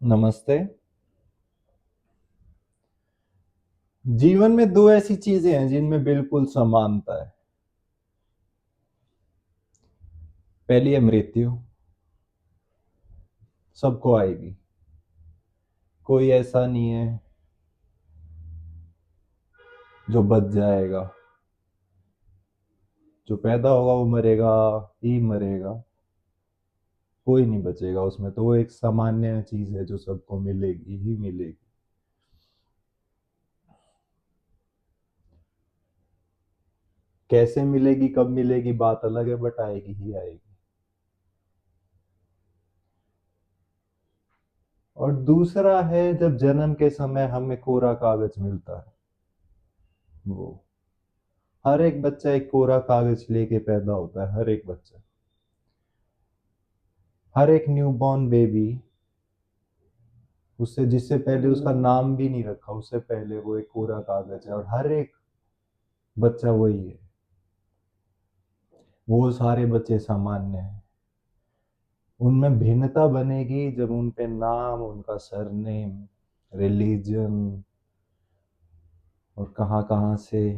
नमस्ते। जीवन में दो ऐसी चीजें हैं जिनमें बिल्कुल समानता है। पहली है मृत्यु। सबको आएगी। कोई ऐसा नहीं है जो बच जाएगा। जो पैदा होगा वो मरेगा ही मरेगा। कोई नहीं बचेगा उसमें, तो वो एक सामान्य चीज है जो सबको मिलेगी ही मिलेगी। कैसे मिलेगी, कब मिलेगी, बात अलग है, बट आएगी ही आएगी। और दूसरा है जब जन्म के समय हमें कोरा कागज मिलता है। वो हर एक बच्चा एक कोरा कागज लेके पैदा होता है, हर एक बच्चा। हर एक न्यूबॉर्न बेबी, उससे जिससे पहले उसका नाम भी नहीं रखा, उससे पहले वो एक कोरा कागज है। और हर एक बच्चा वही है। वो सारे बच्चे सामान्य हैं। उनमें भिन्नता बनेगी जब उन पे नाम, उनका सरनेम, रिलीजन, और कहाँ कहाँ से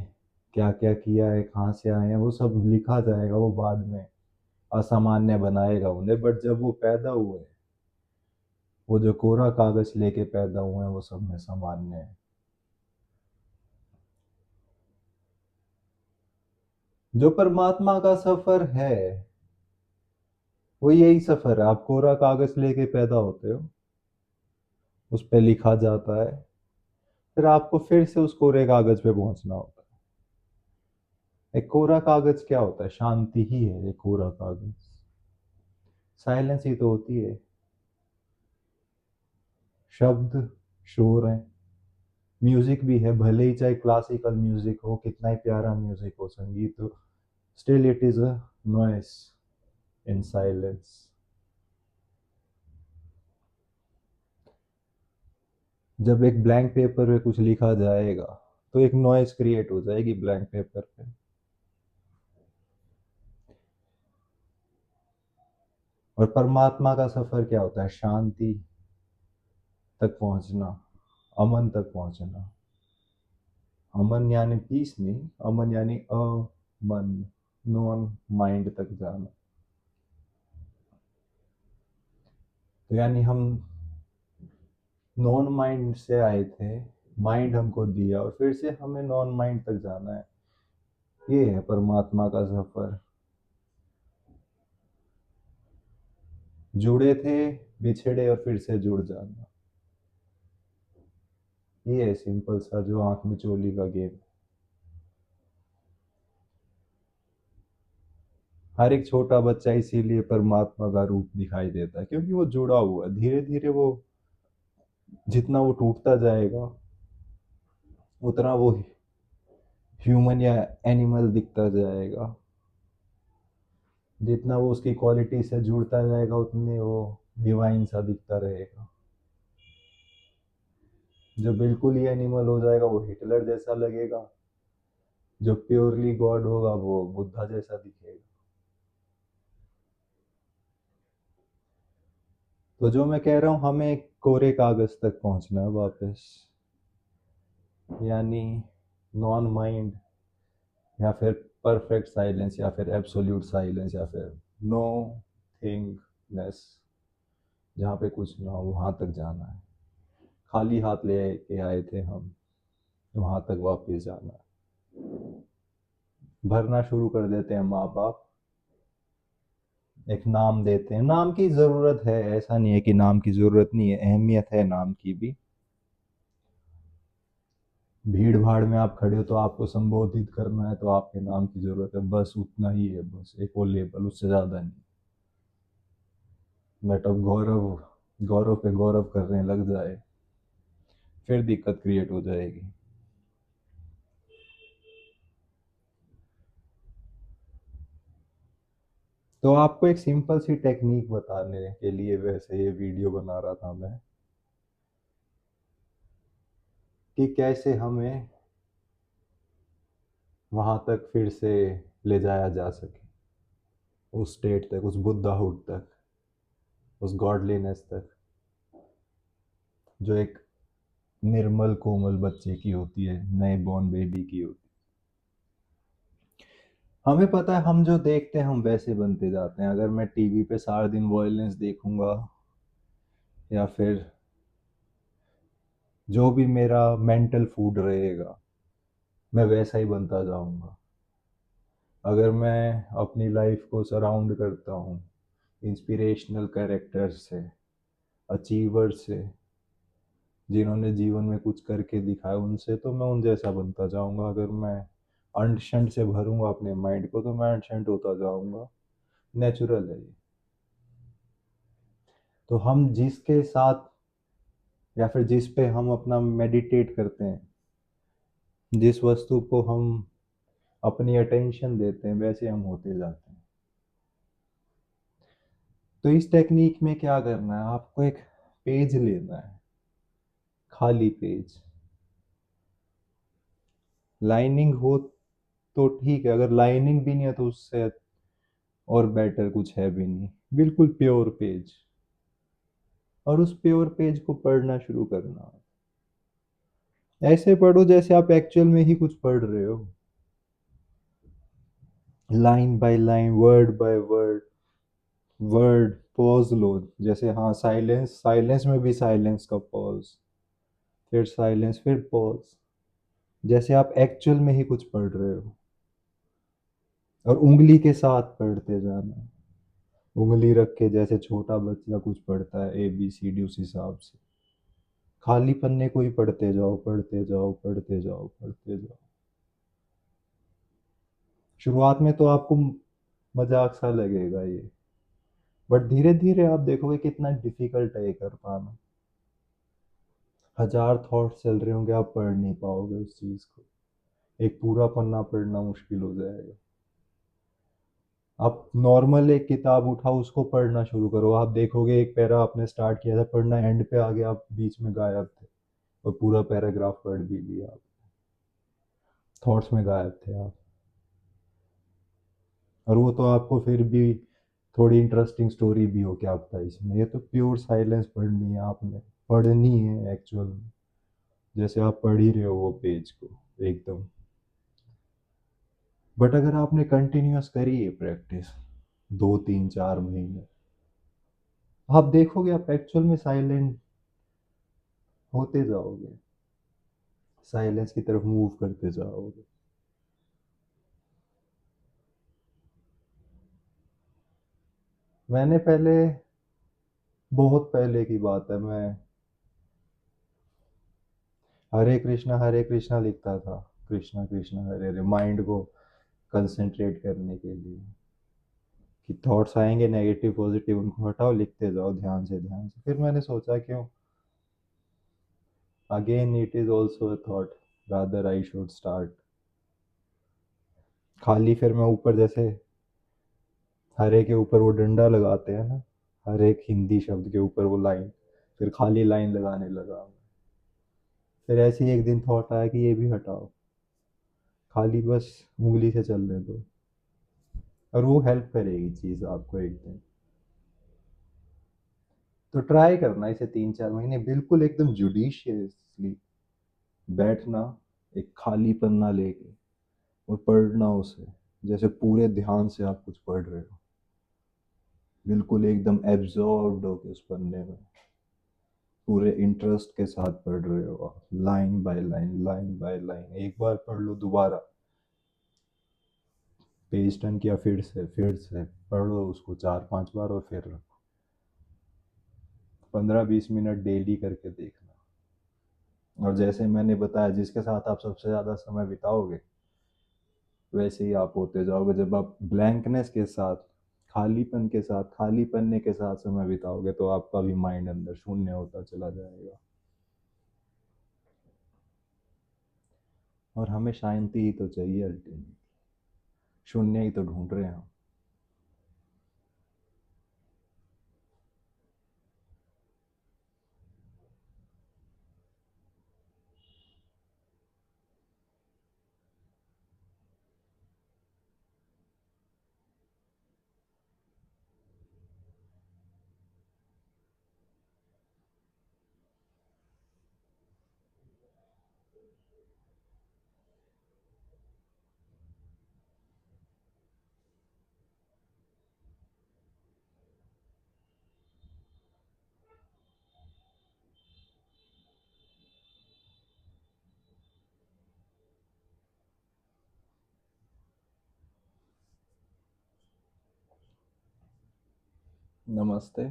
क्या क्या किया है, कहाँ से आए हैं, वो सब लिखा जाएगा। वो बाद में असामान्य बनाएगा उन्हें, बट जब वो पैदा हुए, वो जो कोरा कागज लेके पैदा हुए हैं, वो सब में सामान्य है। जो परमात्मा का सफर है वो यही सफर है। आप कोरा कागज लेके पैदा होते हो, उस पे लिखा जाता है, फिर आपको फिर से उस कोरे कागज पे पहुंचना होता है। एक कोरा कागज क्या होता है? शांति ही है एक कोरा कागज। साइलेंस ही तो होती है। शब्द, शोर है, म्यूजिक भी है, भले ही चाहे क्लासिकल म्यूजिक हो, कितना ही प्यारा म्यूजिक हो, संगीत हो, still it is a noise in silence. जब एक ब्लैंक पेपर पे कुछ लिखा जाएगा तो एक नॉइस क्रिएट हो जाएगी ब्लैंक पेपर पे। और परमात्मा का सफर क्या होता है? शांति तक पहुंचना, अमन तक पहुंचना। अमन यानी पीस नहीं, अमन यानी अमन, नॉन माइंड तक जाना। तो यानी हम नॉन माइंड से आए थे, माइंड हमको दिया, और फिर से हमें नॉन माइंड तक जाना है। ये है परमात्मा का सफर। जुड़े थे, बिछड़े, और फिर से जुड़ जाना। ये है सिंपल सा जो आंख में चोली का गेम। हर एक छोटा बच्चा इसीलिए परमात्मा का रूप दिखाई देता है, क्योंकि वो जुड़ा हुआ है। धीरे धीरे वो, जितना वो टूटता जाएगा, उतना वो ह्यूमन या एनिमल दिखता जाएगा। जितना वो उसकी क्वालिटी से जुड़ता जाएगा, उतने वो डिवाइन सा दिखता रहेगा। जो बिल्कुल ही एनिमल हो जाएगा वो हिटलर जैसा लगेगा। जो प्योरली गॉड होगा वो बुद्धा जैसा दिखेगा। तो जो मैं कह रहा हूँ, हमें कोरे कागज तक पहुंचना है वापस। यानी नॉन माइंड, या फिर परफेक्ट साइलेंस, या फिर एब्सोल्यूट साइलेंस, या फिर नो थिंगनेस। जहाँ पे कुछ ना हो वहां तक जाना है। खाली हाथ ले के आए थे हम, वहां तक वापस जाना है। भरना शुरू कर देते हैं माँ बाप। एक नाम देते हैं, नाम की जरूरत है, ऐसा नहीं है कि नाम की जरूरत नहीं है, अहमियत है नाम की भी। भीड़ भाड़ में आप खड़े हो तो आपको संबोधित करना है, तो आपके नाम की जरूरत है, बस उतना ही है, बस एक वो लेबल, उससे ज्यादा नहीं। बट अब गौरव, गौरव पे गौरव करने लग जाए, फिर दिक्कत क्रिएट हो जाएगी। तो आपको एक सिंपल सी टेक्निक बताने के लिए वैसे ये वीडियो बना रहा था मैं, कि कैसे हमें वहां तक फिर से ले जाया जा सके, उस स्टेट तक, उस बुद्धाहुड तक, उस गॉडलीनेस तक। जो एक निर्मल कोमल बच्चे की होती है, नए बॉर्न बेबी की होती है। हमें पता है हम जो देखते हैं हम वैसे बनते जाते हैं। अगर मैं टीवी पे सारा दिन वॉयलेंस देखूंगा या फिर जो भी मेरा मेंटल फूड रहेगा, मैं वैसा ही बनता जाऊंगा। अगर मैं अपनी लाइफ को सराउंड करता हूँ इंस्पिरेशनल कैरेक्टर से, अचीवर से, जिन्होंने जीवन में कुछ करके दिखाया उनसे, तो मैं उन जैसा बनता जाऊंगा। अगर मैं अनशंट से भरूंगा अपने माइंड को तो मैं अनशंट होता जाऊंगा। नेचुरल है ये। तो हम जिसके साथ या फिर जिस पे हम अपना मेडिटेट करते हैं, जिस वस्तु को हम अपनी अटेंशन देते हैं, वैसे हम होते जाते हैं। तो इस टेक्निक में क्या करना है, आपको एक पेज लेना है, खाली पेज। लाइनिंग हो तो ठीक है, अगर लाइनिंग भी नहीं है तो उससे और बेटर कुछ है भी नहीं। बिल्कुल प्योर पेज। और उस प्योर पेज को पढ़ना शुरू करना। ऐसे पढ़ो जैसे आप एक्चुअल में ही कुछ पढ़ रहे हो, line by line, word by word. Word pause लो, जैसे हाँ साइलेंस, साइलेंस में भी साइलेंस का पॉज, फिर साइलेंस, फिर पॉज, जैसे आप एक्चुअल में ही कुछ पढ़ रहे हो। और उंगली के साथ पढ़ते जाना, उंगली रख के जैसे छोटा बच्चा कुछ पढ़ता है ABCD, उस हिसाब से खाली पन्ने को ही पढ़ते जाओ, पढ़ते जाओ, पढ़ते जाओ, पढ़ते जाओ। शुरुआत में तो आपको मजाक सा लगेगा ये, बट धीरे धीरे आप देखोगे कितना डिफिकल्ट है ये कर पाना। हजार थॉट चल रहे होंगे, आप पढ़ नहीं पाओगे उस चीज को। एक पूरा पन्ना पढ़ना मुश्किल हो जाएगा। आप नॉर्मल एक किताब उठाओ, उसको पढ़ना शुरू करो, आप देखोगे एक पैरा आपने स्टार्ट किया था पढ़ना, एंड पे आ गया, आप बीच में गायब थे और पूरा पैराग्राफ पढ़ भी लिया आप। थॉट्स में गायब थे आप। और वो तो आपको फिर भी थोड़ी इंटरेस्टिंग स्टोरी भी हो क्या पता इसमें। ये तो प्योर साइलेंस पढ़नी है आपने, पढ़नी है एक्चुअल में, जैसे आप पढ़ ही रहे हो वो पेज को एकदम। बट अगर आपने कंटिन्यूअस करी है प्रैक्टिस 2 3 4 महीने, आप देखोगे आप एक्चुअल में साइलेंट होते जाओगे, साइलेंस की तरफ मूव करते जाओगे। मैंने पहले, बहुत पहले की बात है, मैं हरे कृष्णा लिखता था। कृष्णा कृष्णा हरे हरे, माइंड को कंसंट्रेट करने के लिए कि थॉट्स आएंगे नेगेटिव पॉजिटिव उनको हटाओ, लिखते जाओ ध्यान से ध्यान से। फिर मैंने सोचा क्यों, again it is also a thought, rather I should start खाली। फिर मैं ऊपर जैसे हरे के ऊपर वो डंडा लगाते हैं ना, हर एक हिंदी शब्द के ऊपर वो लाइन, फिर खाली लाइन लगाने लगा। फिर ऐसे ही एक दिन थॉट आया कि ये भी हटाओ, खाली बस उंगली से चलने दो। और वो हेल्प करेगी चीज़ आपको एक दिन। तो ट्राई करना इसे 3 4 महीने, बिल्कुल एकदम जुडिशियसली बैठना, एक खाली पन्ना लेके और पढ़ना उसे, जैसे पूरे ध्यान से आप कुछ पढ़ रहे हो, बिल्कुल एकदम एब्जॉर्ब्ड होके उस पन्ने में, पूरे इंटरेस्ट के साथ पढ़ रहे हो आप, line by line, line by line. एक बार पढ़ लो, दोबारा पेज टर्न किया, फिर से पढ़ो उसको 4 5 बार और फिर रखो। 15 20 मिनट डेली करके देखना। और जैसे मैंने बताया, जिसके साथ आप सबसे ज़्यादा समय बिताओगे वैसे ही आप होते जाओगे। जब आप ब्लैंकनेस के साथ, खालीपन के साथ, खाली पन्ने के साथ समय बिताओगे तो आपका भी माइंड अंदर शून्य होता चला जाएगा। और हमें शांति ही तो चाहिए अल्टीमेटली, शून्य ही तो ढूंढ रहे हैं हम। नमस्ते।